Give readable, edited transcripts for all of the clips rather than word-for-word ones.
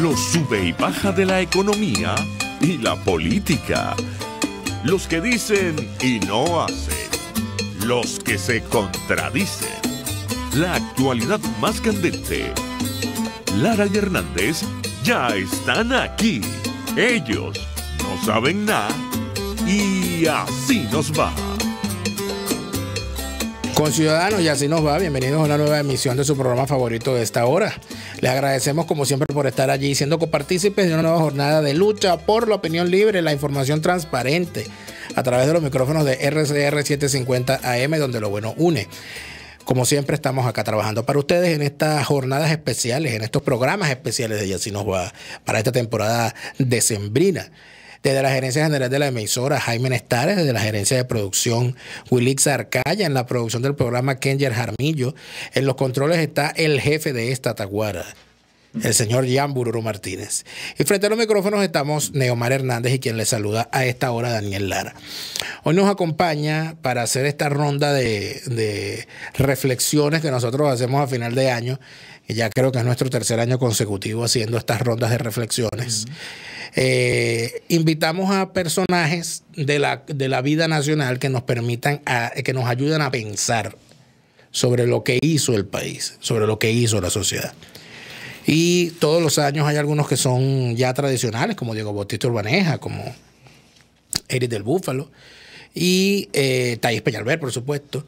Los sube y baja de la economía y la política. Los que dicen y no hacen. Los que se contradicen. La actualidad más candente. Lara y Hernández ya están aquí. Ellos no saben nada y así nos va. Conciudadanos, y así nos va. Bienvenidos a una nueva emisión de su programa favorito de esta hora. Les agradecemos como siempre por estar allí siendo copartícipes de una nueva jornada de lucha por la opinión libre, la información transparente a través de los micrófonos de RCR 750 AM, donde lo bueno une. Como siempre estamos acá trabajando para ustedes en estas jornadas especiales, en estos programas especiales de Y así nos va para esta temporada decembrina. Desde la gerencia general de la emisora, Jaime Nestares, desde la gerencia de producción, Wilix Arcaya, en la producción del programa, Kenyer Jarmillo. En los controles está el jefe de esta Taguara, el señor Jan Bururu Martínez. Y frente a los micrófonos estamos Neomar Hernández y quien les saluda a esta hora, Daniel Lara. Hoy nos acompaña para hacer esta ronda de reflexiones que nosotros hacemos a final de año, y ya creo que es nuestro tercer año consecutivo haciendo estas rondas de reflexiones. Invitamos a personajes de la vida nacional que nos permitan, que nos ayuden a pensar sobre lo que hizo el país, sobre lo que hizo la sociedad. Y todos los años hay algunos que son ya tradicionales, como Diego Bautista Urbaneja, como Eric del Búfalo y Thais Peñalver, por supuesto.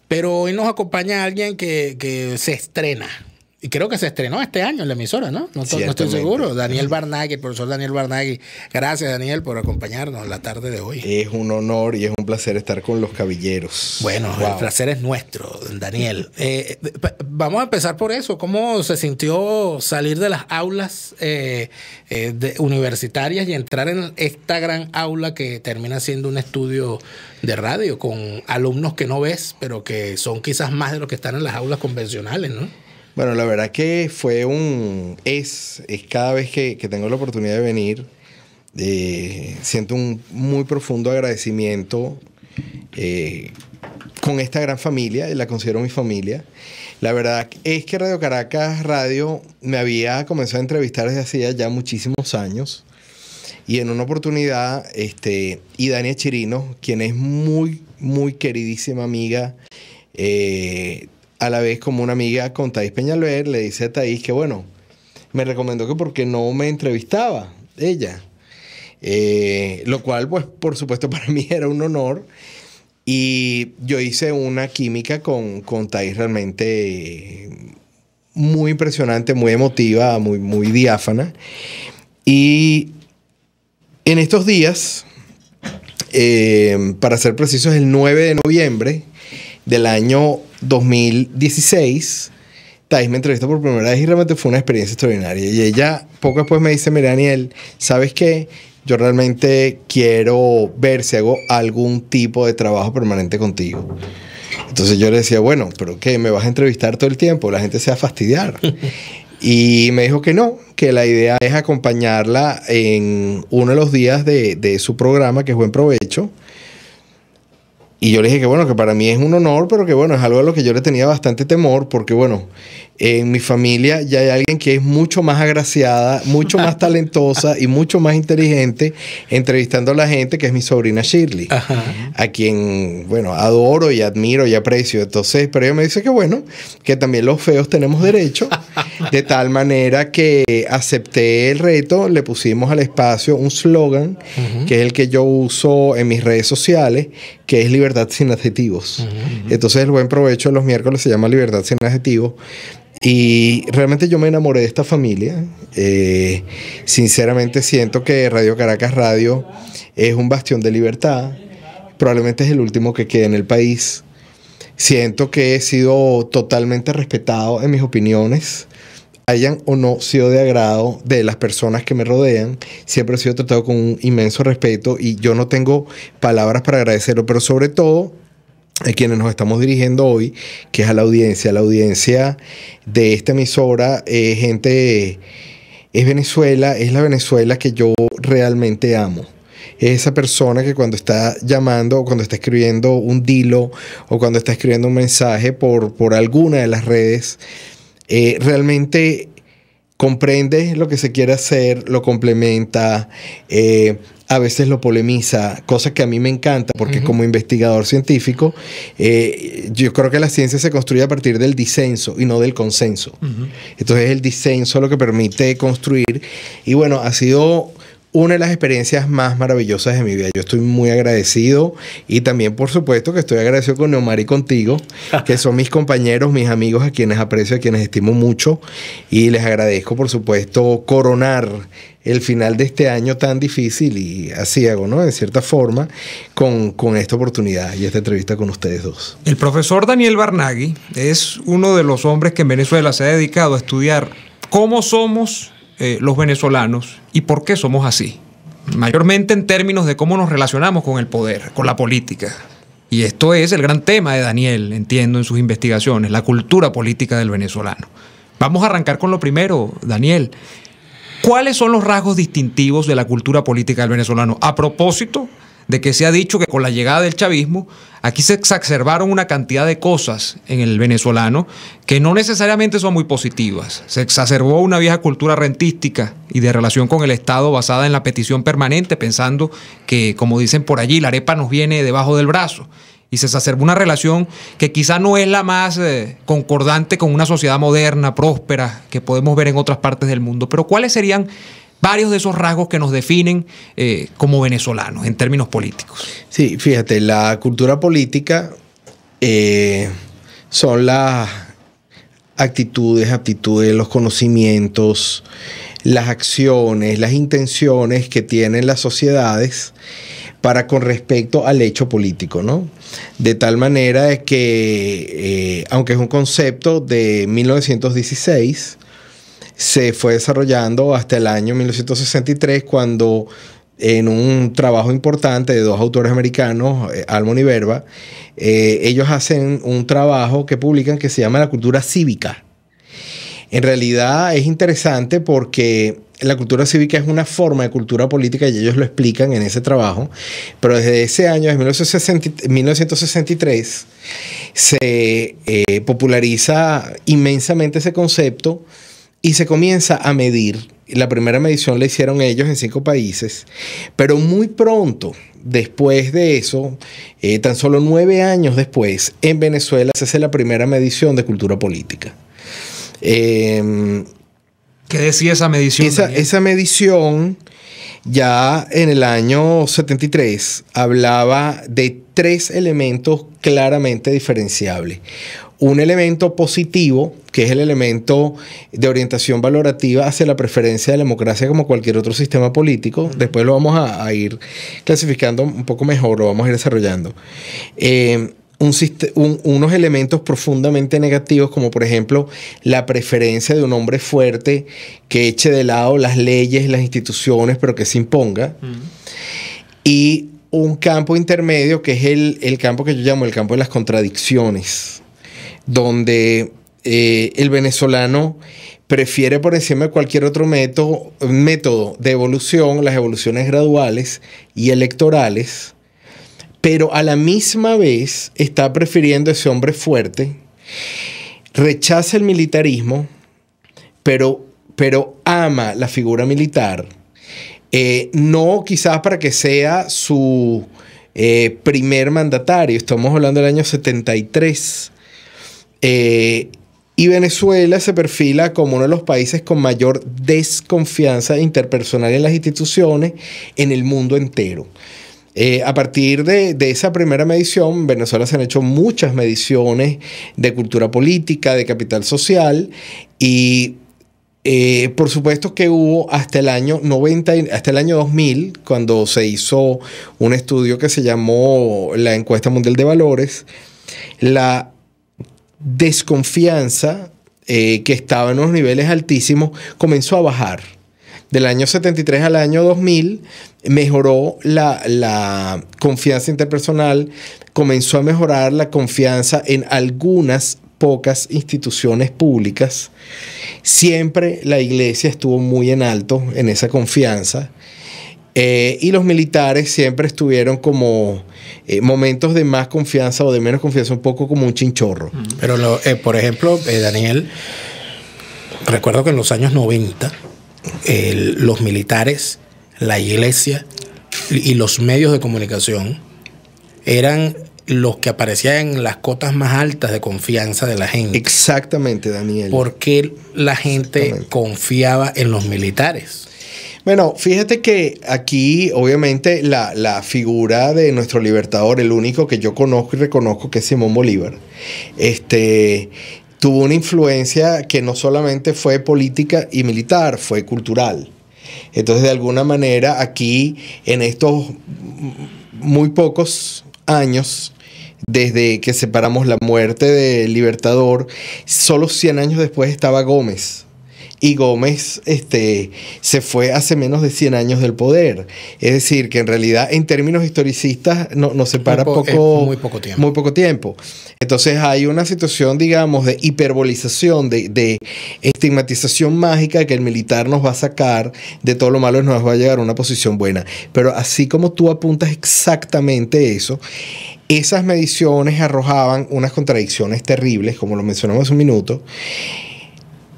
Pero hoy nos acompaña alguien que se estrena. Y creo que se estrenó este año en la emisora, ¿no? No estoy seguro. Daniel Barnaghi, el profesor Daniel Barnaghi. Gracias, Daniel, por acompañarnos la tarde de hoy. Es un honor y es un placer estar con los cabilleros. Bueno, wow. El placer es nuestro, Daniel. Vamos a empezar por eso. ¿Cómo se sintió salir de las aulas universitarias y entrar en esta gran aula que termina siendo un estudio de radio con alumnos que no ves, pero que son quizás más de los que están en las aulas convencionales, ¿no? Bueno, la verdad que fue es cada vez que tengo la oportunidad de venir, siento un muy profundo agradecimiento con esta gran familia, y la considero mi familia. La verdad es que Radio Caracas Radio me había comenzado a entrevistar desde hacía ya muchísimos años, y en una oportunidad, y Dania Chirino, quien es muy, muy queridísima amiga, a la vez como una amiga con Thais Peñalver, le dice a Thais que bueno, me recomendó que porque no me entrevistaba ella, lo cual pues por supuesto para mí era un honor, y yo hice una química con Thais realmente muy impresionante, muy emotiva, muy, muy diáfana. Y en estos días, para ser precisos, el 9 de noviembre del año 2016, Thais me entrevistó por primera vez y realmente fue una experiencia extraordinaria. Y ella poco después me dice, mira, Daniel, ¿sabes qué? Yo realmente quiero ver si hago algún tipo de trabajo permanente contigo. Entonces yo le decía, bueno, ¿pero qué? ¿Me vas a entrevistar todo el tiempo? La gente se va a fastidiar. Y me dijo que no, que la idea es acompañarla en uno de los días de su programa, que es Buen Provecho. Y yo le dije que bueno, que para mí es un honor, pero que bueno, es algo a lo que yo le tenía bastante temor, porque bueno, en mi familia ya hay alguien que es mucho más agraciada, mucho más talentosa y mucho más inteligente entrevistando a la gente, que es mi sobrina Shirley. Ajá. A quien, bueno, adoro y admiro y aprecio. Entonces, pero ella me dice que bueno, que también los feos tenemos derecho, de tal manera que acepté el reto, le pusimos al espacio un slogan, que es el que yo uso en mis redes sociales, que es libertad sin adjetivos. Entonces el Buen Provecho de los miércoles se llama libertad sin adjetivos. Y realmente yo me enamoré de esta familia. Sinceramente siento que Radio Caracas Radio es un bastión de libertad. Probablemente es el último que quede en el país. Siento que he sido totalmente respetado en mis opiniones, hayan o no sido de agrado de las personas que me rodean. Siempre he sido tratado con un inmenso respeto y yo no tengo palabras para agradecerlo, pero sobre todo a quienes nos estamos dirigiendo hoy, que es a la audiencia. La audiencia de esta emisora es Venezuela, es la Venezuela que yo realmente amo. Es esa persona que cuando está llamando o cuando está escribiendo un dilo o cuando está escribiendo un mensaje por alguna de las redes, realmente comprende lo que se quiere hacer, lo complementa, a veces lo polemiza, cosa que a mí me encanta, porque como investigador científico, yo creo que la ciencia se construye a partir del disenso y no del consenso. Entonces es el disenso lo que permite construir. Y bueno, ha sido una de las experiencias más maravillosas de mi vida. Yo estoy muy agradecido y también, por supuesto, que estoy agradecido con Neomar y contigo, que son mis compañeros, mis amigos, a quienes aprecio, a quienes estimo mucho, y les agradezco, por supuesto, coronar el final de este año tan difícil y aciago, ¿no? De cierta forma, con esta oportunidad y esta entrevista con ustedes dos. El profesor Daniel Barnaghi es uno de los hombres que en Venezuela se ha dedicado a estudiar cómo somos los venezolanos y por qué somos así, mayormente en términos de cómo nos relacionamos con el poder, con la política. Y esto es el gran tema de Daniel, entiendo, en sus investigaciones, la cultura política del venezolano. Vamos a arrancar con lo primero, Daniel. ¿Cuáles son los rasgos distintivos de la cultura política del venezolano? A propósito de que se ha dicho que con la llegada del chavismo, aquí se exacerbaron una cantidad de cosas en el venezolano que no necesariamente son muy positivas. Se exacerbó una vieja cultura rentística y de relación con el Estado basada en la petición permanente, pensando que, como dicen por allí, la arepa nos viene debajo del brazo. Y se exacerbó una relación que quizá no es la más concordante con una sociedad moderna, próspera, que podemos ver en otras partes del mundo. Pero ¿cuáles serían varios de esos rasgos que nos definen como venezolanos en términos políticos? Sí, fíjate, la cultura política son las actitudes, aptitudes, los conocimientos, las acciones, las intenciones que tienen las sociedades para con respecto al hecho político, ¿no? De tal manera que, aunque es un concepto de 1916, se fue desarrollando hasta el año 1963, cuando en un trabajo importante de dos autores americanos, Almond y Verba, ellos hacen un trabajo que publican que se llama La cultura cívica. En realidad es interesante porque la cultura cívica es una forma de cultura política y ellos lo explican en ese trabajo, pero desde ese año, desde 1963, se populariza inmensamente ese concepto y se comienza a medir. La primera medición la hicieron ellos en 5 países, pero muy pronto, después de eso, tan solo 9 años después, en Venezuela se hace la primera medición de cultura política. ¿Qué decía esa medición? Esa medición, ya en el año 73, hablaba de 3 elementos claramente diferenciables. Un elemento positivo, que es el elemento de orientación valorativa hacia la preferencia de la democracia como cualquier otro sistema político. Después lo vamos a ir clasificando un poco mejor, lo vamos a ir desarrollando. Unos elementos profundamente negativos, como por ejemplo la preferencia de un hombre fuerte que eche de lado las leyes, las instituciones, pero que se imponga. Y un campo intermedio, que es el campo que yo llamo el campo de las contradicciones, donde el venezolano prefiere por encima de cualquier otro método de evolución, las evoluciones graduales y electorales, pero a la misma vez está prefiriendo ese hombre fuerte, rechaza el militarismo, pero ama la figura militar, no quizás para que sea su primer mandatario, estamos hablando del año 73, y Venezuela se perfila como uno de los países con mayor desconfianza interpersonal en las instituciones en el mundo entero. A partir de esa primera medición, en Venezuela se han hecho muchas mediciones de cultura política, de capital social, y por supuesto que hubo hasta el año 2000, cuando se hizo un estudio que se llamó la Encuesta Mundial de Valores, la desconfianza que estaba en unos niveles altísimos comenzó a bajar. Del año 73 al año 2000 mejoró la confianza interpersonal, comenzó a mejorar la confianza en algunas pocas instituciones públicas. Siempre la iglesia estuvo muy en alto en esa confianza. Y los militares siempre estuvieron como momentos de más confianza o de menos confianza, un poco como un chinchorro. Pero, por ejemplo, Daniel, recuerdo que en los años 90 los militares, la iglesia y los medios de comunicación eran los que aparecían en las cotas más altas de confianza de la gente. Exactamente, Daniel. Porque la gente confiaba en los militares. Bueno, fíjate que aquí, obviamente, la figura de nuestro libertador, el único que yo conozco y reconozco, que es Simón Bolívar, tuvo una influencia que no solamente fue política y militar, fue cultural. Entonces, de alguna manera, aquí, en estos muy pocos años, desde que separamos la muerte del Libertador, solo 100 años después estaba Gómez. Y Gómez se fue hace menos de 100 años del poder. Es decir, que en realidad, en términos historicistas, nos separa muy poco tiempo. Entonces hay una situación, digamos, de hiperbolización, de estigmatización mágica, que el militar nos va a sacar de todo lo malo y nos va a llegar a una posición buena. Pero así como tú apuntas exactamente eso, esas mediciones arrojaban unas contradicciones terribles, como lo mencionamos hace un minuto,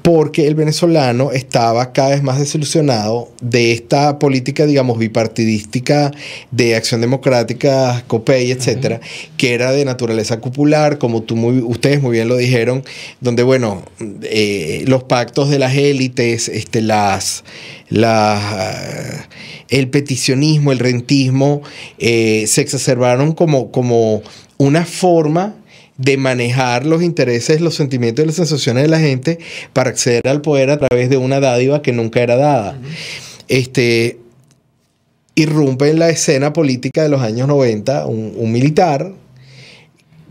porque el venezolano estaba cada vez más desilusionado de esta política, digamos, bipartidística de Acción Democrática, COPEI, etcétera, que era de naturaleza cupular, como ustedes muy bien lo dijeron, donde, bueno, los pactos de las élites, el peticionismo, el rentismo, se exacerbaron como una forma de manejar los intereses, los sentimientos y las sensaciones de la gente para acceder al poder a través de una dádiva que nunca era dada. Irrumpe en la escena política de los años 90 un militar,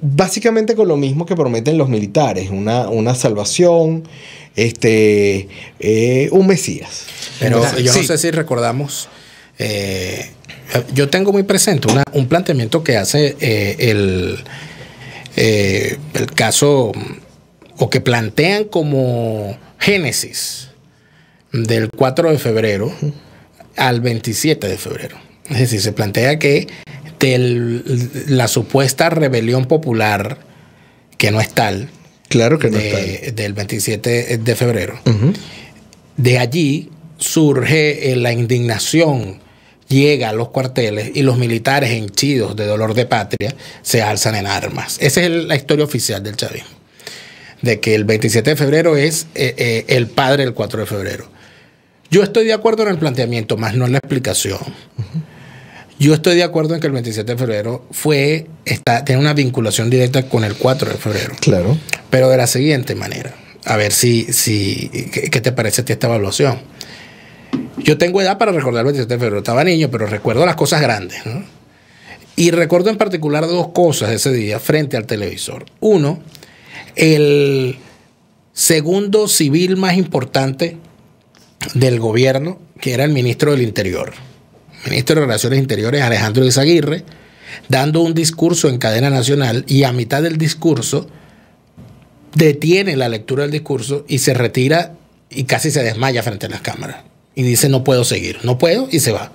básicamente con lo mismo que prometen los militares, una salvación, un mesías. Pero yo no sé si recordamos, yo tengo muy presente un planteamiento que hace el caso, o que plantean como génesis del 4 de febrero al 27 de febrero. Es decir, se plantea que la supuesta rebelión popular, que no es tal, claro que no es tal, del 27 de febrero, uh-huh. De allí surge la indignación, llega a los cuarteles y los militares, henchidos de dolor de patria, se alzan en armas. Esa es la historia oficial del chavismo, de que el 27 de febrero es el padre del 4 de febrero. Yo estoy de acuerdo en el planteamiento, más no en la explicación. Uh-huh. Yo estoy de acuerdo en que el 27 de febrero tiene una vinculación directa con el 4 de febrero. Claro. Pero de la siguiente manera. A ver ¿qué te parece a ti esta evaluación? Yo tengo edad para recordar el 27 de febrero. Estaba niño, pero recuerdo las cosas grandes, ¿no? Y recuerdo en particular dos cosas ese día frente al televisor. Uno, el segundo civil más importante del gobierno, que era el ministro del Interior, ministro de Relaciones Interiores, Alejandro Izaguirre, dando un discurso en cadena nacional, y a mitad del discurso detiene la lectura del discurso y se retira y casi se desmaya frente a las cámaras. Y dice, no puedo seguir, no puedo, y se va.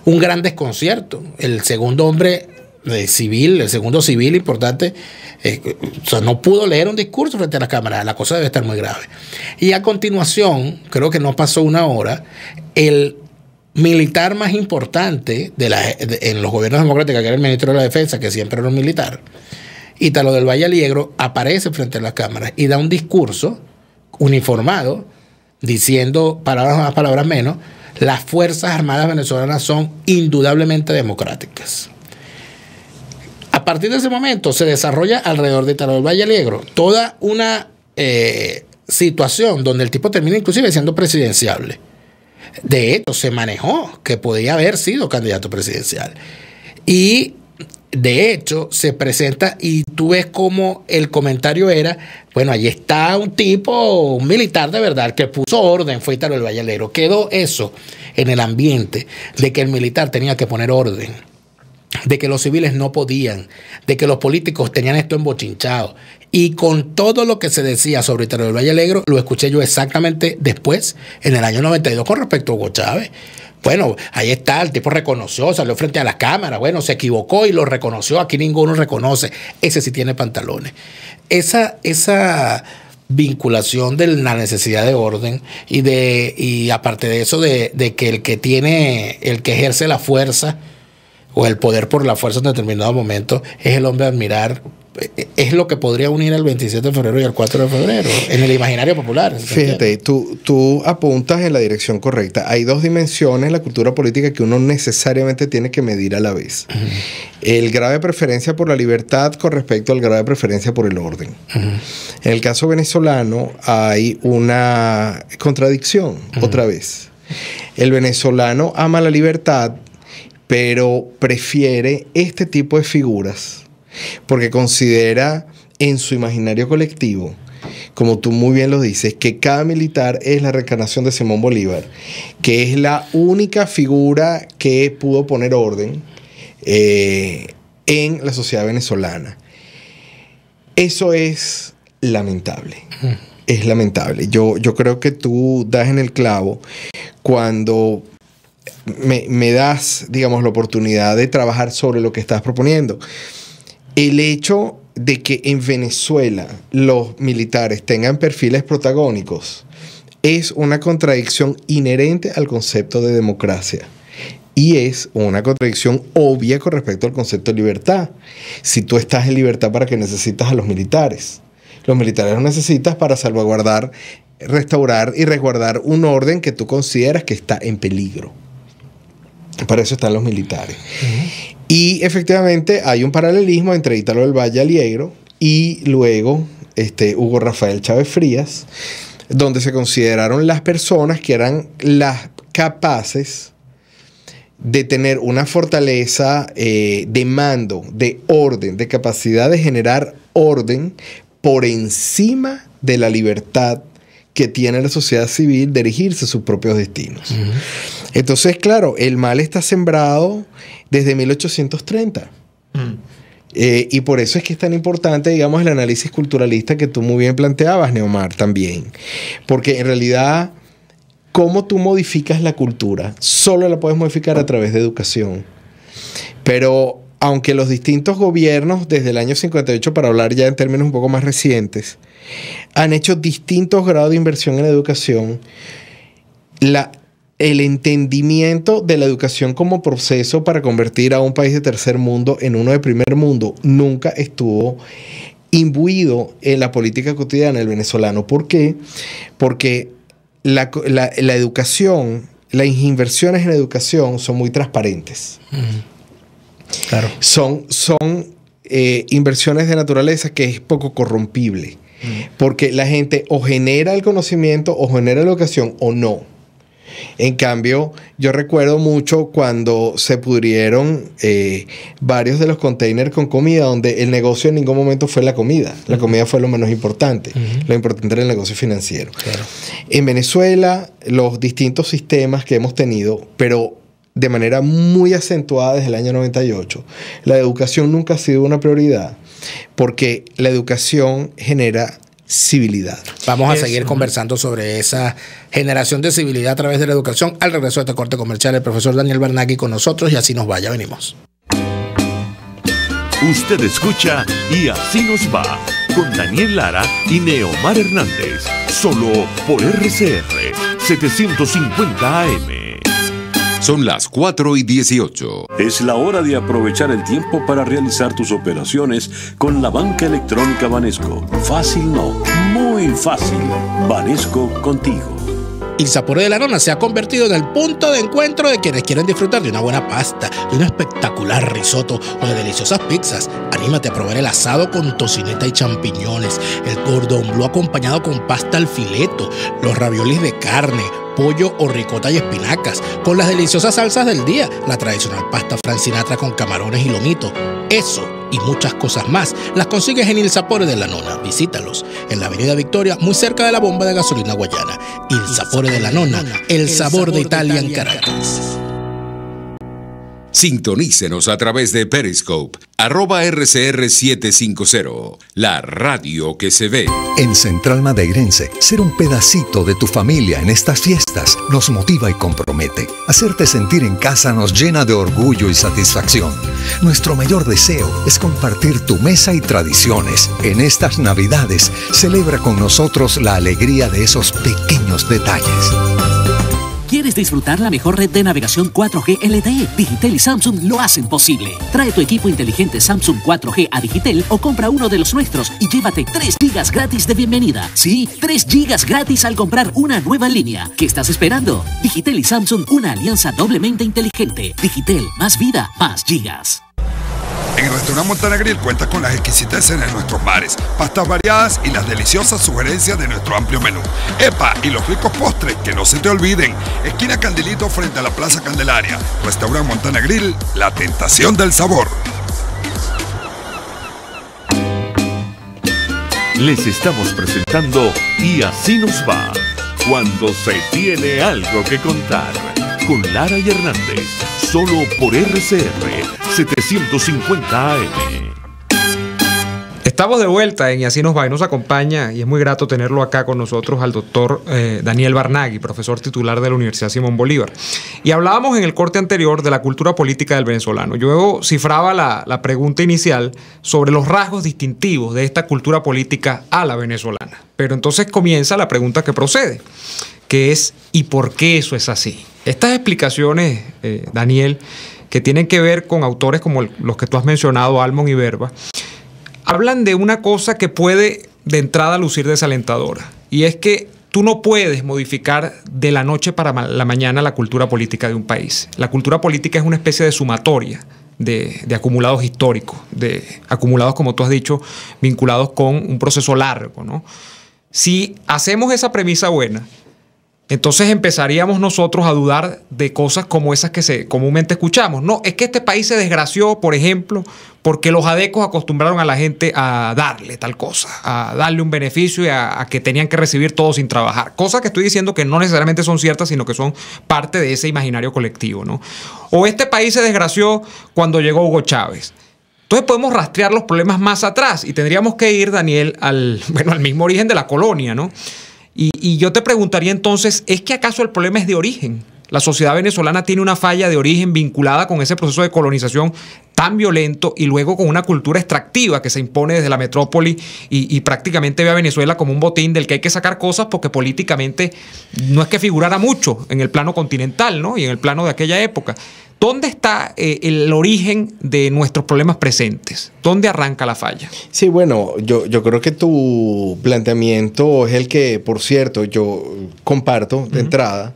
Un gran desconcierto. El segundo hombre civil, el segundo civil importante, no pudo leer un discurso frente a las cámaras. La cosa debe estar muy grave. Y a continuación, creo que no pasó una hora, el militar más importante en los gobiernos democráticos, que era el ministro de la Defensa, que siempre era un militar, Ítalo del Valle Aliegro, aparece frente a las cámaras y da un discurso uniformado, diciendo, palabras más, palabras menos, las Fuerzas Armadas venezolanas son indudablemente democráticas. A partir de ese momento se desarrolla alrededor de Ítalo del Valle Aliegro toda una situación donde el tipo termina inclusive siendo presidenciable. De hecho, se manejó que podía haber sido candidato presidencial. Y de hecho, se presenta y tú ves cómo el comentario era, bueno, allí está un tipo, un militar de verdad, que puso orden, fue Ítalo del Valle Aliegro. Quedó eso en el ambiente de que el militar tenía que poner orden, de que los civiles no podían, de que los políticos tenían esto embochinchado. Y con todo lo que se decía sobre Ítalo del Valle Aliegro, lo escuché yo exactamente después, en el año 92, con respecto a Hugo Chávez. Bueno, ahí está, el tipo reconoció, salió frente a las cámaras, bueno, se equivocó y lo reconoció, aquí ninguno reconoce. Ese sí tiene pantalones. Esa vinculación de la necesidad de orden y aparte de eso de que el que ejerce la fuerza o el poder por la fuerza en determinado momento es el hombre a admirar. Es lo que podría unir el 27 de febrero y el 4 de febrero en el imaginario popular. Fíjate, tú apuntas en la dirección correcta. Hay dos dimensiones en la cultura política que uno necesariamente tiene que medir a la vez. Uh-huh. El grado de preferencia por la libertad con respecto al grado de preferencia por el orden. Uh-huh. En el caso venezolano hay una contradicción, otra vez. El venezolano ama la libertad, pero prefiere este tipo de figuras porque considera en su imaginario colectivo, como tú muy bien lo dices, que cada militar es la reencarnación de Simón Bolívar, que es la única figura que pudo poner orden en la sociedad venezolana. Eso es lamentable. Es lamentable. Yo creo que tú das en el clavo cuando me das, digamos, la oportunidad de trabajar sobre lo que estás proponiendo. El hecho de que en Venezuela los militares tengan perfiles protagónicos es una contradicción inherente al concepto de democracia y es una contradicción obvia con respecto al concepto de libertad. Si tú estás en libertad, ¿para qué necesitas a los militares? Los militares los necesitas para salvaguardar, restaurar y resguardar un orden que tú consideras que está en peligro. Para eso están los militares. Uh-huh. Y efectivamente hay un paralelismo entre Ítalo del Valle Aliegro y luego Hugo Rafael Chávez Frías, donde se consideraron las personas que eran las capaces de tener una fortaleza de mando, de orden, de capacidad de generar orden por encima de la libertad que tiene la sociedad civil de dirigirse a sus propios destinos. Uh-huh. Entonces, claro, el mal está sembrado desde 1830. Uh-huh. Y por eso es que es tan importante, digamos, el análisis culturalista que tú muy bien planteabas, Neomar, también. Porque en realidad, ¿cómo tú modificas la cultura? Solo la puedes modificar a través de educación. Pero aunque los distintos gobiernos, desde el año 58, para hablar ya en términos un poco más recientes, han hecho distintos grados de inversión en la educación, el entendimiento de la educación como proceso para convertir a un país de tercer mundo en uno de primer mundo nunca estuvo imbuido en la política cotidiana del venezolano. ¿Por qué? Porque la educación, las inversiones en la educación son muy transparentes. Claro. Son inversiones de naturaleza que es poco corrompible. Porque la gente o genera el conocimiento o genera la educación o no. En cambio, yo recuerdo mucho cuando se pudrieron varios de los containers con comida, donde el negocio en ningún momento fue la comida. La comida fue lo menos importante. Uh-huh. Lo importante era el negocio financiero. Claro. En Venezuela, los distintos sistemas que hemos tenido, pero de manera muy acentuada desde el año 98, la educación nunca ha sido una prioridad, porque la educación genera civilidad. Vamos a seguir conversando sobre esa generación de civilidad a través de la educación. Al regreso de este corte comercial, el profesor Daniel Bernagui con nosotros, y así nos vaya, venimos. Usted escucha Y Así Nos Va con Daniel Lara y Neomar Hernández, solo por RCR 750 AM. Son las 4:18. Es la hora de aprovechar el tiempo para realizar tus operaciones con la banca electrónica Banesco. Fácil no, muy fácil. Banesco contigo. Il Sapore de la Nona se ha convertido en el punto de encuentro de quienes quieren disfrutar de una buena pasta, de un espectacular risotto o de deliciosas pizzas. Anímate a probar el asado con tocineta y champiñones, el cordón bleu acompañado con pasta al fileto, los raviolis de carne, pollo o ricota y espinacas, con las deliciosas salsas del día, la tradicional pasta Frank Sinatra con camarones y lomito. Eso y muchas cosas más las consigues en Il Sapore de la Nona. Visítalos en la Avenida Victoria, muy cerca de la bomba de gasolina Guayana. Il Sapore de la Nona, el sabor de Italia en Caracas. Sintonícenos a través de Periscope, @RCR750, la radio que se ve. En Central Madeirense, ser un pedacito de tu familia en estas fiestas nos motiva y compromete. Hacerte sentir en casa nos llena de orgullo y satisfacción. Nuestro mayor deseo es compartir tu mesa y tradiciones. En estas Navidades, celebra con nosotros la alegría de esos pequeños detalles. ¿Quieres disfrutar la mejor red de navegación 4G LTE? Digitel y Samsung lo hacen posible. Trae tu equipo inteligente Samsung 4G a Digitel o compra uno de los nuestros y llévate 3 GB gratis de bienvenida. Sí, 3 GB gratis al comprar una nueva línea. ¿Qué estás esperando? Digitel y Samsung, una alianza doblemente inteligente. Digitel, más vida, más gigas. En el restaurante Montana Grill cuentas con las exquisiteces de nuestros bares, pastas variadas y las deliciosas sugerencias de nuestro amplio menú. ¡Epa! Y los ricos postres, que no se te olviden. Esquina Candilito frente a la Plaza Candelaria. Restaurante Montana Grill, la tentación del sabor. Les estamos presentando Y así nos va, cuando se tiene algo que contar, con Lara y Hernández, solo por RCR 750 AM. Estamos de vuelta en Y así nos va, y nos acompaña, y es muy grato tenerlo acá con nosotros, al doctor Daniel Barnaghi, profesor titular de la Universidad Simón Bolívar. Y hablábamos en el corte anterior de la cultura política del venezolano. Yo cifraba la pregunta inicial sobre los rasgos distintivos de esta cultura política a la venezolana. Pero entonces comienza la pregunta que procede, que es ¿y por qué eso es así? Estas explicaciones, Daniel, que tienen que ver con autores como los que tú has mencionado, Almond y Verba, hablan de una cosa que puede de entrada lucir desalentadora, y es que tú no puedes modificar de la noche para la mañana la cultura política de un país. La cultura política es una especie de sumatoria de acumulados históricos, de acumulados, como tú has dicho, vinculados con un proceso largo, ¿no? Si hacemos esa premisa buena, entonces empezaríamos nosotros a dudar de cosas como esas que comúnmente escuchamos. No, es que este país se desgració, por ejemplo, porque los adecos acostumbraron a la gente a darle tal cosa, a darle un beneficio y a que tenían que recibir todo sin trabajar. Cosas que estoy diciendo que no necesariamente son ciertas, sino que son parte de ese imaginario colectivo, ¿no? O este país se desgració cuando llegó Hugo Chávez. Entonces podemos rastrear los problemas más atrás y tendríamos que ir, Daniel, al mismo origen de la colonia, ¿no? Y yo te preguntaría entonces, ¿es que acaso el problema es de origen? La sociedad venezolana tiene una falla de origen vinculada con ese proceso de colonización tan violento y luego con una cultura extractiva que se impone desde la metrópoli y prácticamente ve a Venezuela como un botín del que hay que sacar cosas porque políticamente no es que figurara mucho en el plano continental, ¿no? Y en el plano de aquella época. ¿Dónde está el origen de nuestros problemas presentes? ¿Dónde arranca la falla? Sí, bueno, yo creo que tu planteamiento es el que, por cierto, yo comparto de entrada,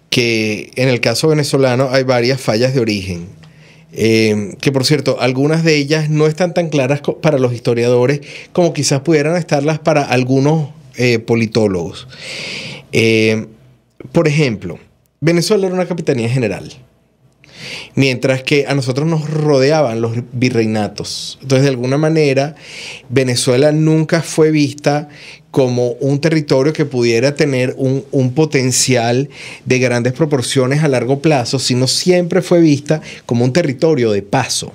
que en el caso venezolano hay varias fallas de origen. Que por cierto, algunas de ellas no están tan claras para los historiadores como quizás pudieran estarlas para algunos politólogos. Por ejemplo, Venezuela era una capitanía general, mientras que a nosotros nos rodeaban los virreinatos. Entonces, de alguna manera, Venezuela nunca fue vista como un territorio que pudiera tener un potencial de grandes proporciones a largo plazo, sino siempre fue vista como un territorio de paso.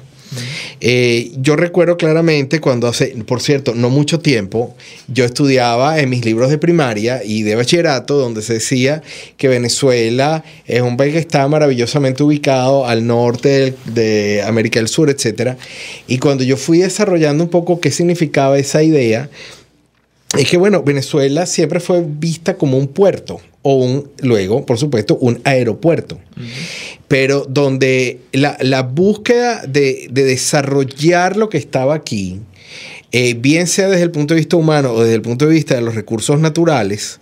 Yo recuerdo claramente cuando hace, por cierto, no mucho tiempo, yo estudiaba en mis libros de primaria y de bachillerato, donde se decía que Venezuela es un país que está maravillosamente ubicado al norte de América del Sur, etc. Y cuando yo fui desarrollando un poco qué significaba esa idea, es que, bueno, Venezuela siempre fue vista como un puerto o luego, por supuesto, un aeropuerto. Pero donde la búsqueda de desarrollar lo que estaba aquí, bien sea desde el punto de vista humano o desde el punto de vista de los recursos naturales,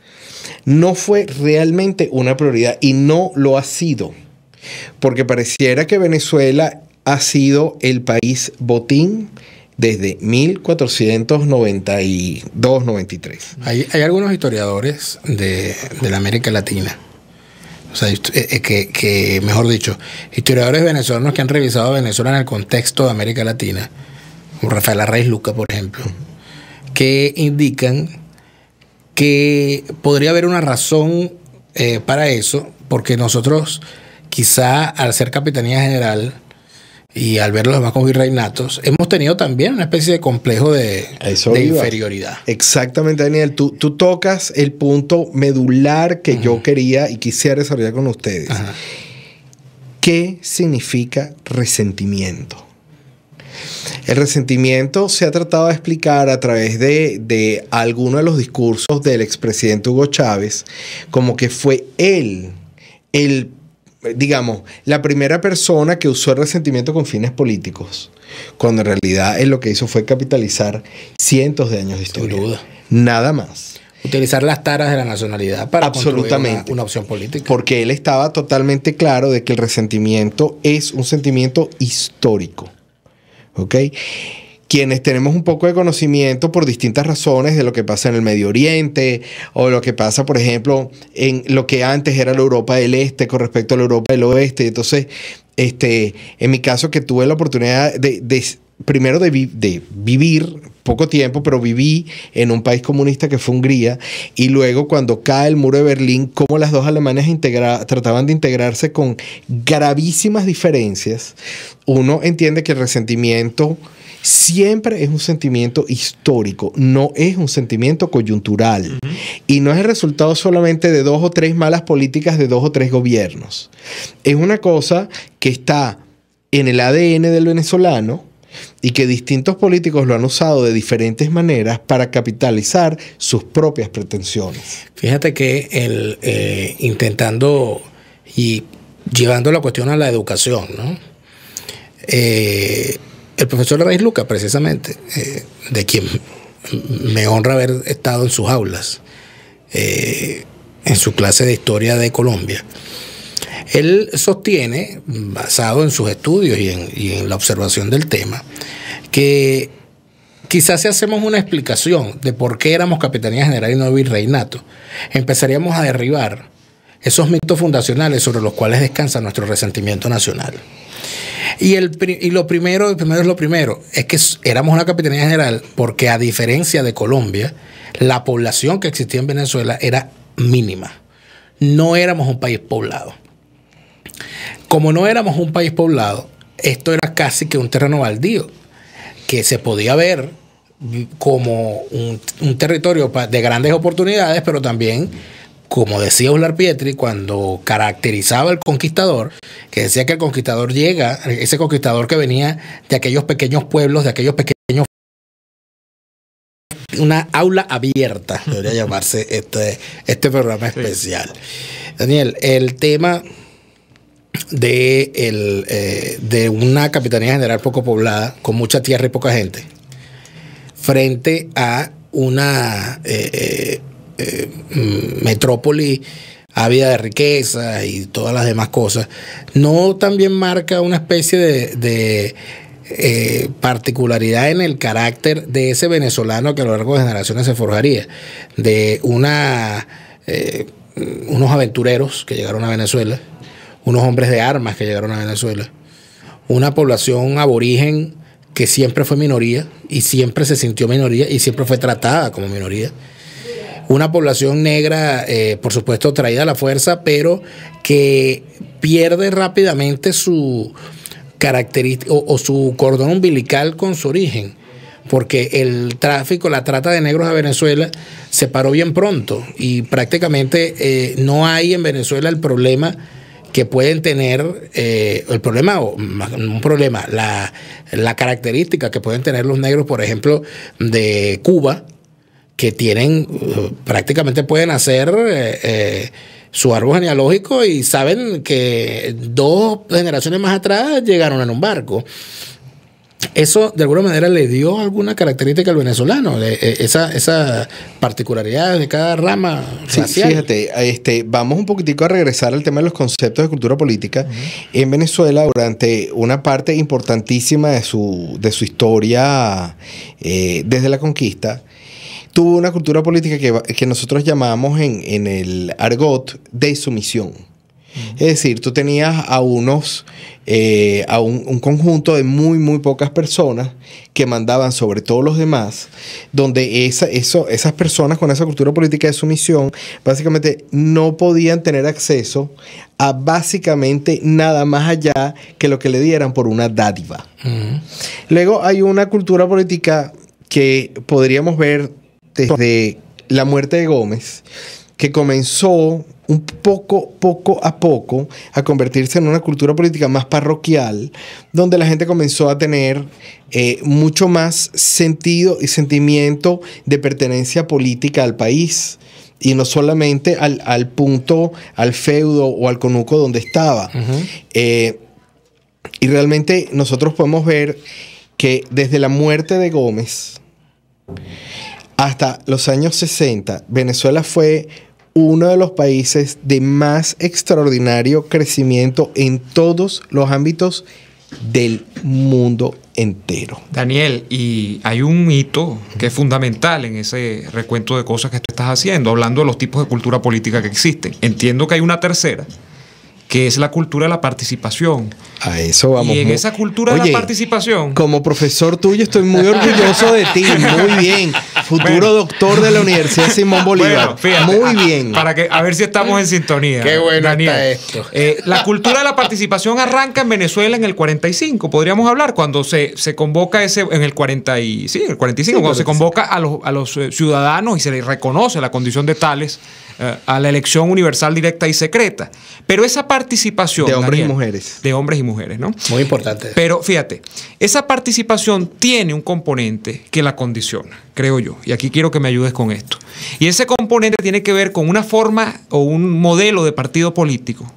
no fue realmente una prioridad y no lo ha sido. Porque pareciera que Venezuela ha sido el país botín desde 1492-93. Hay algunos historiadores de la América Latina, o sea, que mejor dicho, historiadores venezolanos que han revisado Venezuela en el contexto de América Latina, como Rafael Arraiz Luca, por ejemplo, que indican que podría haber una razón para eso, porque nosotros, quizá al ser capitanía general, y al ver los demás como virreinatos, hemos tenido también una especie de complejo de inferioridad. Exactamente, Daniel. Tú tocas el punto medular que yo quería y quisiera desarrollar con ustedes. Ajá. ¿Qué significa resentimiento? El resentimiento se ha tratado de explicar a través de algunos de los discursos del expresidente Hugo Chávez como que fue él, digamos, la primera persona que usó el resentimiento con fines políticos, cuando en realidad él lo que hizo fue capitalizar cientos de años de historia. Sin duda. Nada más. Utilizar las taras de la nacionalidad para construir una opción política. Porque él estaba totalmente claro de que el resentimiento es un sentimiento histórico. ¿Ok? Quienes tenemos un poco de conocimiento por distintas razones de lo que pasa en el Medio Oriente o lo que pasa, por ejemplo, en lo que antes era la Europa del Este con respecto a la Europa del Oeste. Entonces, en mi caso, que tuve la oportunidad primero de vivir poco tiempo, pero viví en un país comunista que fue Hungría, y luego cuando cae el muro de Berlín, cómo las dos Alemanias trataban de integrarse con gravísimas diferencias, uno entiende que el resentimiento siempre es un sentimiento histórico, no es un sentimiento coyuntural. Y no es el resultado solamente de 2 o 3 malas políticas de 2 o 3 gobiernos. Es una cosa que está en el ADN del venezolano y que distintos políticos lo han usado de diferentes maneras para capitalizar sus propias pretensiones. Fíjate que intentando y llevando la cuestión a la educación, ¿no? El profesor Raiz Luca, precisamente, de quien me honra haber estado en sus aulas, en su clase de historia de Colombia, él sostiene, basado en sus estudios y en la observación del tema, que quizás si hacemos una explicación de por qué éramos Capitanía General y no virreinato, empezaríamos a derribar esos mitos fundacionales sobre los cuales descansa nuestro resentimiento nacional. Y lo primero es que éramos una Capitanía General porque, a diferencia de Colombia, la población que existía en Venezuela era mínima. No éramos un país poblado. Como no éramos un país poblado, esto era casi que un terreno baldío, que se podía ver como un territorio de grandes oportunidades, pero también, como decía Uslar Pietri cuando caracterizaba al conquistador, que decía que el conquistador ese conquistador que venía de aquellos pequeños pueblos, de aquellos pequeños... Una aula abierta, debería llamarse este programa especial. Daniel, el tema de una Capitanía General poco poblada, con mucha tierra y poca gente, frente a una metrópoli ávida de riqueza y todas las demás cosas, no también marca una especie de particularidad en el carácter de ese venezolano que a lo largo de generaciones se forjaría, de unos aventureros que llegaron a Venezuela, unos hombres de armas que llegaron a Venezuela, una población aborigen que siempre fue minoría y siempre se sintió minoría y siempre fue tratada como minoría, una población negra, por supuesto, traída a la fuerza, pero que pierde rápidamente su característica o su cordón umbilical con su origen, porque el tráfico, la trata de negros a Venezuela se paró bien pronto y prácticamente no hay en Venezuela el problema que pueden tener, la característica que pueden tener los negros, por ejemplo, de Cuba, que tienen, prácticamente pueden hacer su árbol genealógico y saben que 2 generaciones más atrás llegaron en un barco. Eso de alguna manera le dio alguna característica al venezolano, esa particularidad de cada rama racial. Fíjate, vamos un poquitico a regresar al tema de los conceptos de cultura política. En Venezuela, durante una parte importantísima de su historia desde la conquista, tuvo una cultura política que nosotros llamamos en el argot de sumisión. Es decir, tú tenías a un conjunto de muy pocas personas que mandaban sobre todos los demás, donde esas personas con esa cultura política de sumisión básicamente no podían tener acceso a básicamente nada más allá que lo que le dieran por una dádiva. Luego hay una cultura política que podríamos ver desde la muerte de Gómez, que comenzó un poco a poco a convertirse en una cultura política más parroquial, donde la gente comenzó a tener mucho más sentido y sentimiento de pertenencia política al país, y no solamente al punto, al feudo o al conuco donde estaba. Y realmente nosotros podemos ver que desde la muerte de Gómez hasta los años 60, Venezuela fue uno de los países de más extraordinario crecimiento en todos los ámbitos del mundo entero. Daniel, y hay un hito que es fundamental en ese recuento de cosas que tú estás haciendo, hablando de los tipos de cultura política que existen. Entiendo que hay una tercera, que es la cultura de la participación. A eso vamos. Y en esa cultura de la participación... Como profesor tuyo estoy muy orgulloso de ti. Muy bien. Futuro doctor de la Universidad Simón Bolívar. Bueno, fíjate, muy bien. Para que, a ver si estamos en sintonía. Qué bueno Daniel. está esto. La cultura de la participación arranca en Venezuela en el 45, podríamos hablar, cuando se convoca en el 45, sí, cuando se convoca a los ciudadanos y se les reconoce la condición de tales a la elección universal, directa y secreta. Pero esa participación... De hombres, Daniel, y mujeres. De hombres y mujeres, ¿no? Muy importante. Pero fíjate, esa participación tiene un componente que la condiciona, creo yo. Y aquí quiero que me ayudes con esto. Y ese componente tiene que ver con una forma o un modelo de partido político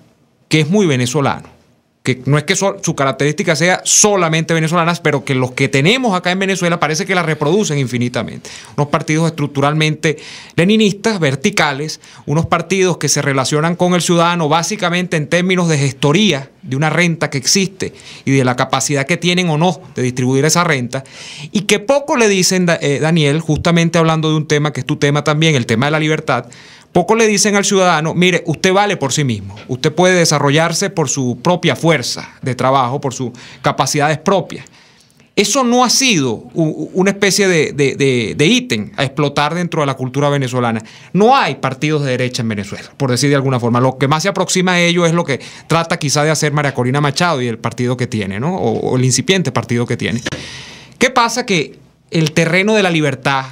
que es muy venezolano. Que no es que su característica sea solamente venezolanas, pero que los que tenemos acá en Venezuela parece que la reproducen infinitamente. Unos partidos estructuralmente leninistas, verticales, unos partidos que se relacionan con el ciudadano básicamente en términos de gestoría de una renta que existe y de la capacidad que tienen o no de distribuir esa renta, y que poco le dicen, Daniel, justamente hablando de un tema que es tu tema también, el tema de la libertad. Poco le dicen al ciudadano, mire, usted vale por sí mismo, usted puede desarrollarse por su propia fuerza de trabajo, por sus capacidades propias. Eso no ha sido una especie de ítem a explotar dentro de la cultura venezolana. No hay partidos de derecha en Venezuela, por decir de alguna forma. Lo que más se aproxima a ello es lo que trata quizá de hacer María Corina Machado y el partido que tiene, ¿no? O el incipiente partido que tiene. ¿Qué pasa? Que el terreno de la libertad,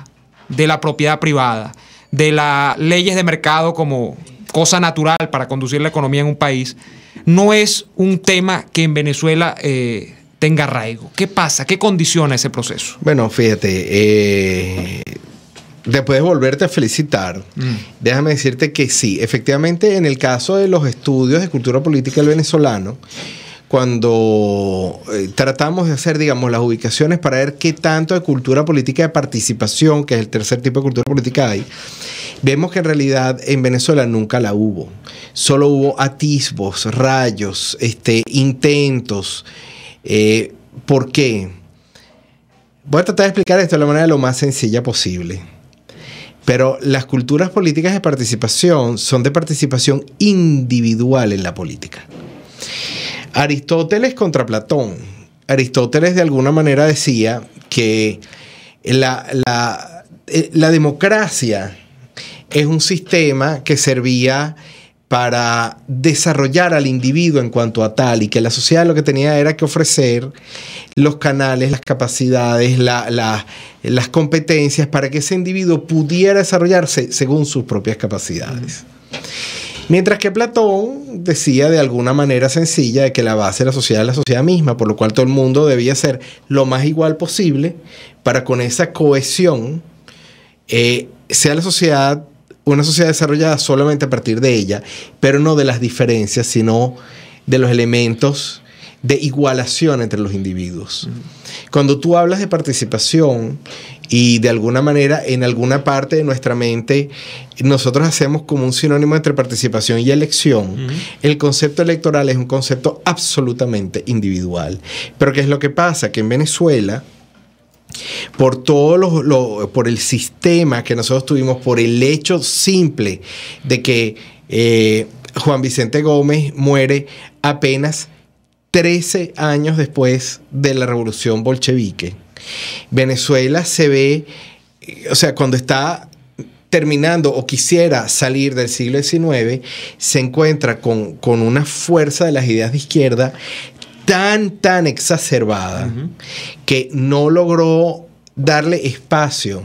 de la propiedad privada, de las leyes de mercado como cosa natural para conducir la economía en un país, no es un tema que en Venezuela tenga arraigo. ¿Qué pasa? ¿Qué condiciona ese proceso? Bueno, fíjate, después de volverte a felicitar, déjame decirte que sí, efectivamente, en el caso de los estudios de cultura política del venezolano, cuando tratamos de hacer, digamos, las ubicaciones para ver qué tanto de cultura política de participación, que es el tercer tipo de cultura política hay, vemos que en realidad en Venezuela nunca la hubo. Solo hubo atisbos, rayos, intentos. ¿Por qué? Voy a tratar de explicar esto de la manera lo más sencilla posible. Pero las culturas políticas de participación son de participación individual en la política. Aristóteles contra Platón. Aristóteles de alguna manera decía que la democracia es un sistema que servía para desarrollar al individuo en cuanto a tal, y que la sociedad lo que tenía era que ofrecer los canales, las capacidades, las competencias para que ese individuo pudiera desarrollarse según sus propias capacidades. Mientras que Platón decía de alguna manera sencilla de que la base de la sociedad es la sociedad misma, por lo cual todo el mundo debía ser lo más igual posible para con esa cohesión sea la sociedad una sociedad desarrollada solamente a partir de ella, pero no de las diferencias, sino de los elementos de igualación entre los individuos. Cuando tú hablas de participación y de alguna manera en alguna parte de nuestra mente nosotros hacemos como un sinónimo entre participación y elección, el concepto electoral es un concepto absolutamente individual. Pero ¿qué es lo que pasa? Que en Venezuela, por todo por el sistema que nosotros tuvimos, por el hecho simple de que Juan Vicente Gómez muere apenas 13 años después de la revolución bolchevique. Venezuela se ve, o sea, cuando está terminando o quisiera salir del siglo XIX, se encuentra con una fuerza de las ideas de izquierda tan exacerbada que no logró darle espacio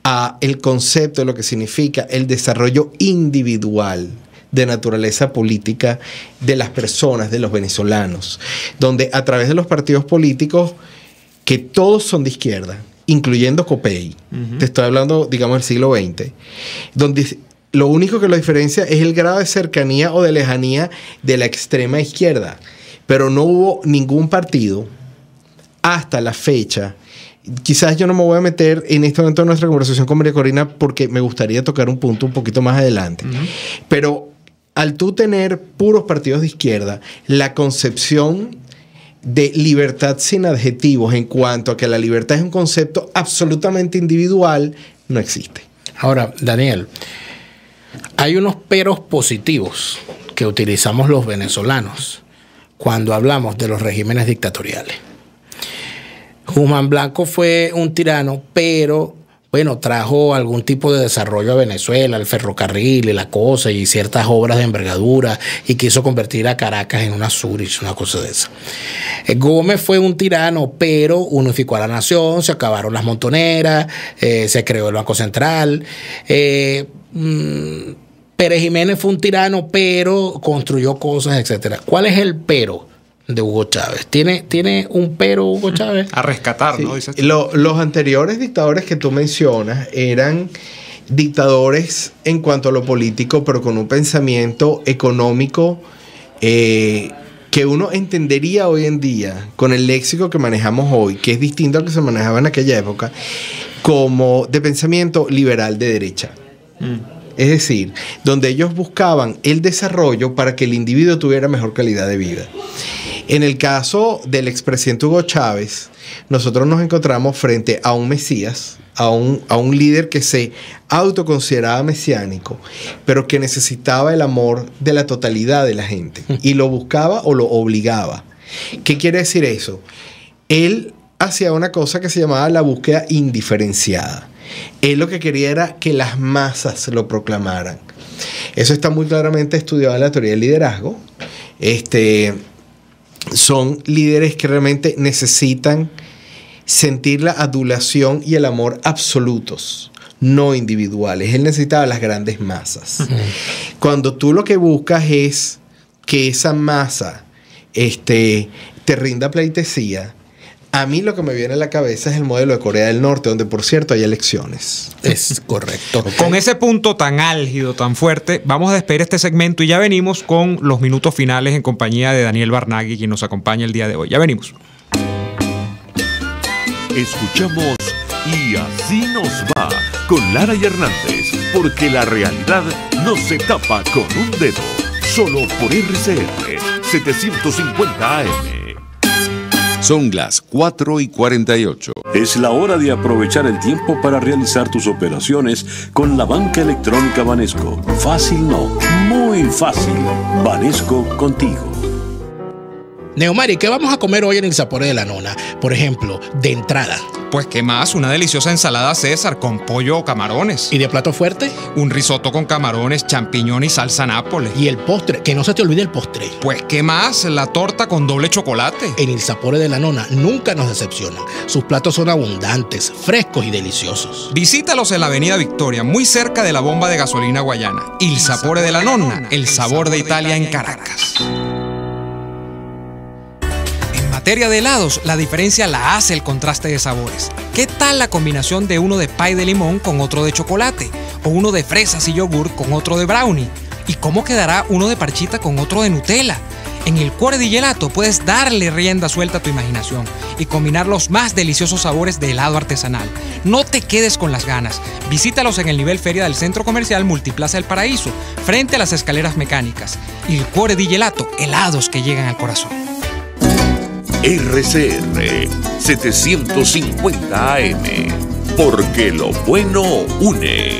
a el concepto de lo que significa el desarrollo individual de naturaleza política de las personas, de los venezolanos, donde a través de los partidos políticos, que todos son de izquierda, incluyendo Copey, te estoy hablando, digamos, del siglo XX, donde lo único que lo diferencia es el grado de cercanía o de lejanía de la extrema izquierda, pero no hubo ningún partido hasta la fecha. Quizás yo no me voy a meter en este momento de nuestra conversación con María Corina porque me gustaría tocar un punto un poquito más adelante, pero al tú tener puros partidos de izquierda, la concepción de libertad sin adjetivos en cuanto a que la libertad es un concepto absolutamente individual no existe. Ahora, Daniel, hay unos peros positivos que utilizamos los venezolanos cuando hablamos de los regímenes dictatoriales. Guzmán Blanco fue un tirano, pero bueno, trajo algún tipo de desarrollo a Venezuela, el ferrocarril y la cosa, y ciertas obras de envergadura, y quiso convertir a Caracas en una Zurich, una cosa de esa. Gómez fue un tirano, pero unificó a la nación, se acabaron las montoneras, se creó el Banco Central. Pérez Jiménez fue un tirano, pero construyó cosas, etcétera. ¿Cuál es el pero de Hugo Chávez? ¿Tiene un pero Hugo Chávez? A rescatar, sí, ¿no? Dices tú. Los anteriores dictadores que tú mencionas eran dictadores en cuanto a lo político, pero con un pensamiento económico que uno entendería hoy en día, con el léxico que manejamos hoy, que es distinto al que se manejaba en aquella época, como de pensamiento liberal de derecha. Es decir, donde ellos buscaban el desarrollo para que el individuo tuviera mejor calidad de vida. En el caso del expresidente Hugo Chávez, nosotros nos encontramos frente a un mesías, a un líder que se autoconsideraba mesiánico, pero que necesitaba el amor de la totalidad de la gente y lo buscaba o lo obligaba. ¿Qué quiere decir eso? Él hacía una cosa que se llamaba la búsqueda indiferenciada. Él lo que quería era que las masas lo proclamaran. Eso está muy claramente estudiado en la teoría del liderazgo. Son líderes que realmente necesitan sentir la adulación y el amor absolutos, no individuales. Él necesitaba las grandes masas. Cuando tú lo que buscas es que esa masa te rinda pleitesía, a mí lo que me viene a la cabeza es el modelo de Corea del Norte, donde por cierto hay elecciones. Es correcto. Con ese punto tan álgido, tan fuerte, vamos a despedir este segmento y ya venimos con los minutos finales en compañía de Daniel Barnaghi, quien nos acompaña el día de hoy. Ya venimos. Escuchamos Y Así Nos Va con Lara y Hernández, porque la realidad no se tapa con un dedo. Solo por RCR 750 AM. Son las 4:48. Es la hora de aprovechar el tiempo para realizar tus operaciones con la banca electrónica Banesco. Fácil no, muy fácil. Banesco contigo. Neomari, ¿qué vamos a comer hoy en el Sapore de la Nona? Por ejemplo, de entrada. Pues qué más, una deliciosa ensalada César con pollo o camarones. ¿Y de plato fuerte? Un risotto con camarones, champiñón y salsa nápoles. Y el postre, que no se te olvide el postre. Pues qué más, la torta con doble chocolate. En el Sapore de la Nona nunca nos decepcionan. Sus platos son abundantes, frescos y deliciosos. Visítalos en la avenida Victoria, muy cerca de la bomba de gasolina Guayana. Il Sapore de la Nonna, el sabor de Italia en Caracas. En materia de helados, la diferencia la hace el contraste de sabores. ¿Qué tal la combinación de uno de pie de limón con otro de chocolate? ¿O uno de fresas y yogur con otro de brownie? ¿Y cómo quedará uno de parchita con otro de Nutella? En el Cuore di Gelato puedes darle rienda suelta a tu imaginación y combinar los más deliciosos sabores de helado artesanal. No te quedes con las ganas. Visítalos en el nivel feria del Centro Comercial Multiplaza del Paraíso, frente a las escaleras mecánicas. Il Cuore di Gelato, helados que llegan al corazón. RCR 750 AM, porque lo bueno une.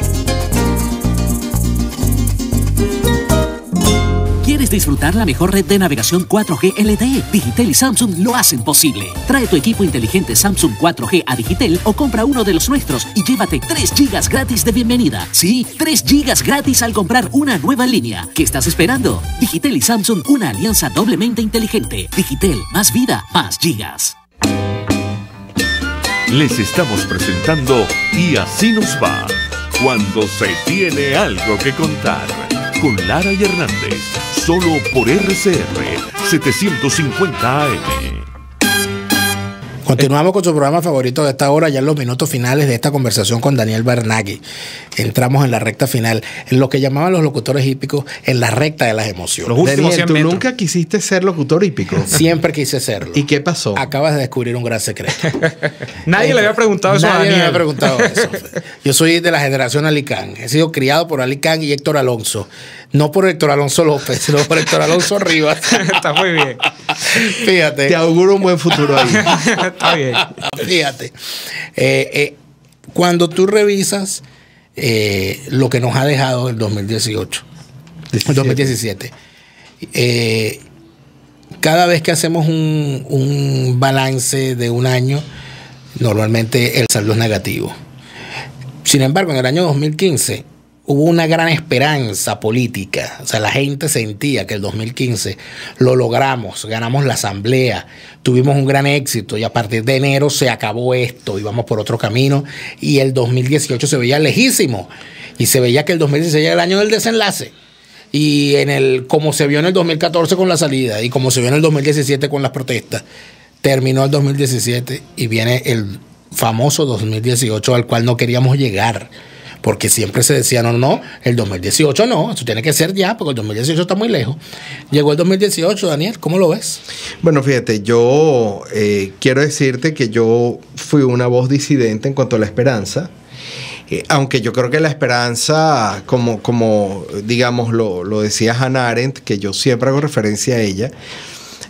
¿Quieres disfrutar la mejor red de navegación 4G LTE? Digitel y Samsung lo hacen posible. Trae tu equipo inteligente Samsung 4G a Digitel o compra uno de los nuestros y llévate 3 GB gratis de bienvenida. Sí, 3 GB gratis al comprar una nueva línea. ¿Qué estás esperando? Digitel y Samsung, una alianza doblemente inteligente. Digitel, más vida, más gigas. Les estamos presentando Y así nos va, cuando se tiene algo que contar, con Lara y Hernández, solo por RCR 750 AM. Continuamos con su programa favorito de esta hora, ya en los minutos finales de esta conversación con Daniel Bernaghi. Entramos en la recta final, en lo que llamaban los locutores hípicos, en la recta de las emociones. Daniel, ¿tú nunca quisiste ser locutor hípico? Siempre quise serlo. ¿Y qué pasó? Acabas de descubrir un gran secreto. Nadie le había preguntado eso a Daniel. Nadie me había preguntado eso. Yo soy de la generación Alicán. He sido criado por Alicán y Héctor Alonso. No por Héctor Alonso López, sino por Héctor Alonso Rivas. Está muy bien. Fíjate. Te auguro un buen futuro ahí. Está bien. Fíjate. Cuando tú revisas lo que nos ha dejado el 2018, el 2017, cada vez que hacemos un balance de un año, normalmente el saldo es negativo. Sin embargo, en el año 2015 hubo una gran esperanza política. O sea, la gente sentía que el 2015 lo logramos, ganamos la asamblea, tuvimos un gran éxito y a partir de enero se acabó esto, íbamos por otro camino y el 2018 se veía lejísimo y se veía que el 2016 era el año del desenlace. Y como se vio en el 2014 con la salida y como se vio en el 2017 con las protestas, terminó el 2017 y viene el famoso 2018 al cual no queríamos llegar. Porque siempre se decía, no, el 2018 no, eso tiene que ser ya, porque el 2018 está muy lejos. Llegó el 2018, Daniel, ¿cómo lo ves? Bueno, fíjate, yo quiero decirte que yo fui una voz disidente en cuanto a la esperanza, aunque yo creo que la esperanza, como digamos, lo decía Hannah Arendt, que yo siempre hago referencia a ella,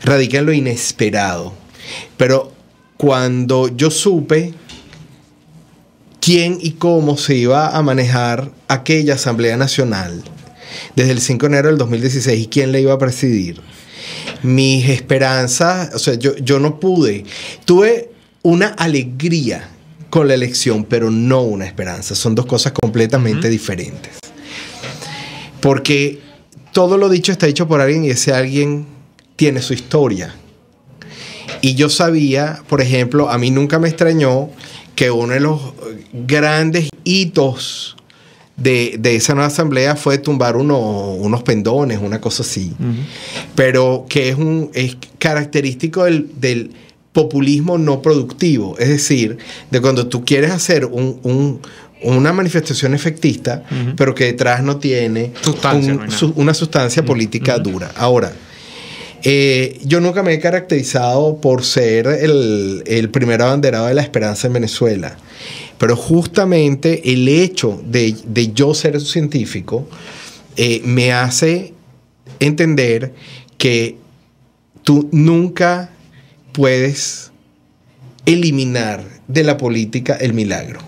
radica en lo inesperado. Pero cuando yo supe quién y cómo se iba a manejar aquella Asamblea Nacional desde el 5 de enero del 2016 y quién le iba a presidir, mis esperanzas, o sea, yo no pude. Tuve una alegría con la elección, pero no una esperanza. Son dos cosas completamente diferentes. Porque todo lo dicho está dicho por alguien y ese alguien tiene su historia. Y yo sabía, por ejemplo, a mí nunca me extrañó que uno de los grandes hitos de esa nueva asamblea fue tumbar unos pendones, una cosa así. Pero que es característico del populismo no productivo. Es decir, de cuando tú quieres hacer una manifestación efectista, pero que detrás no tiene una sustancia política dura. Ahora, yo nunca me he caracterizado por ser el primer abanderado de la esperanza en Venezuela, pero justamente el hecho de yo ser científico me hace entender que tú nunca puedes eliminar de la política el milagro.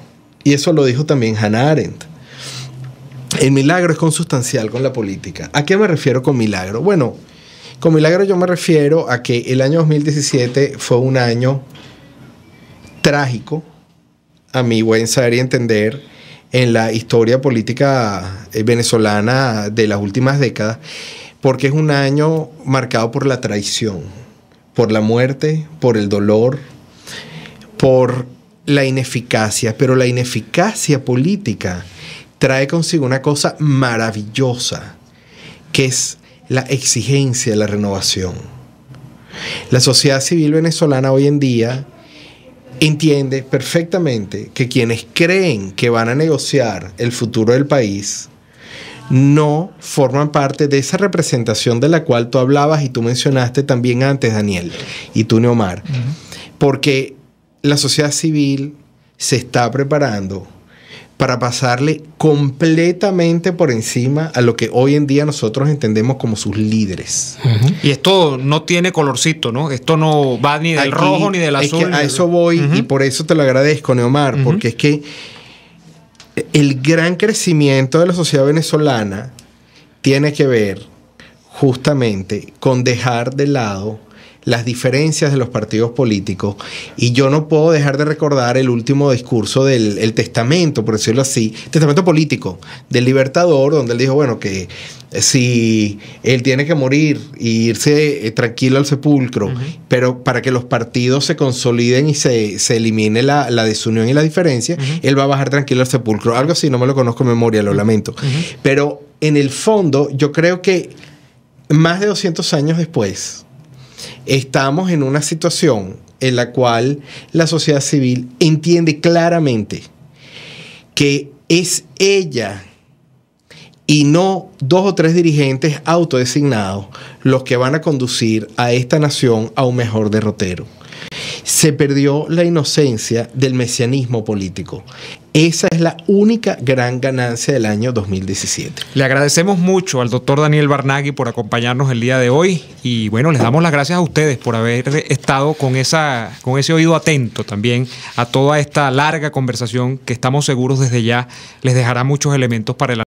Y eso lo dijo también Hannah Arendt. El milagro es consustancial con la política. ¿A qué me refiero con milagro? Bueno, con milagro yo me refiero a que el año 2017 fue un año trágico, a mi buen saber y entender, en la historia política venezolana de las últimas décadas, porque es un año marcado por la traición, por la muerte, por el dolor, por la ineficacia. Pero la ineficacia política trae consigo una cosa maravillosa, que es la exigencia de la renovación. La sociedad civil venezolana hoy en día entiende perfectamente que quienes creen que van a negociar el futuro del país no forman parte de esa representación de la cual tú hablabas y tú mencionaste también antes, Daniel, y tú, Neomar, porque la sociedad civil se está preparando para pasarle completamente por encima a lo que hoy en día nosotros entendemos como sus líderes. Y esto no tiene colorcito, ¿no? Esto no va ni del rojo ni del azul. Es que a eso voy y por eso te lo agradezco, Neomar, porque es que el gran crecimiento de la sociedad venezolana tiene que ver justamente con dejar de lado las diferencias de los partidos políticos, y yo no puedo dejar de recordar el último discurso del testamento, por decirlo así, testamento político del Libertador, donde él dijo, bueno, que si él tiene que morir e irse tranquilo al sepulcro, pero para que los partidos se consoliden y se elimine la desunión y la diferencia, él va a bajar tranquilo al sepulcro, algo así, no me lo conozco en memoria, lo lamento, pero en el fondo yo creo que más de 200 años después estamos en una situación en la cual la sociedad civil entiende claramente que es ella y no 2 o 3 dirigentes autodesignados los que van a conducir a esta nación a un mejor derrotero. Se perdió la inocencia del mesianismo político. Esa es la única gran ganancia del año 2017. Le agradecemos mucho al doctor Daniel Barnaghi por acompañarnos el día de hoy y bueno, les damos las gracias a ustedes por haber estado con ese oído atento también a toda esta larga conversación que estamos seguros desde ya les dejará muchos elementos para el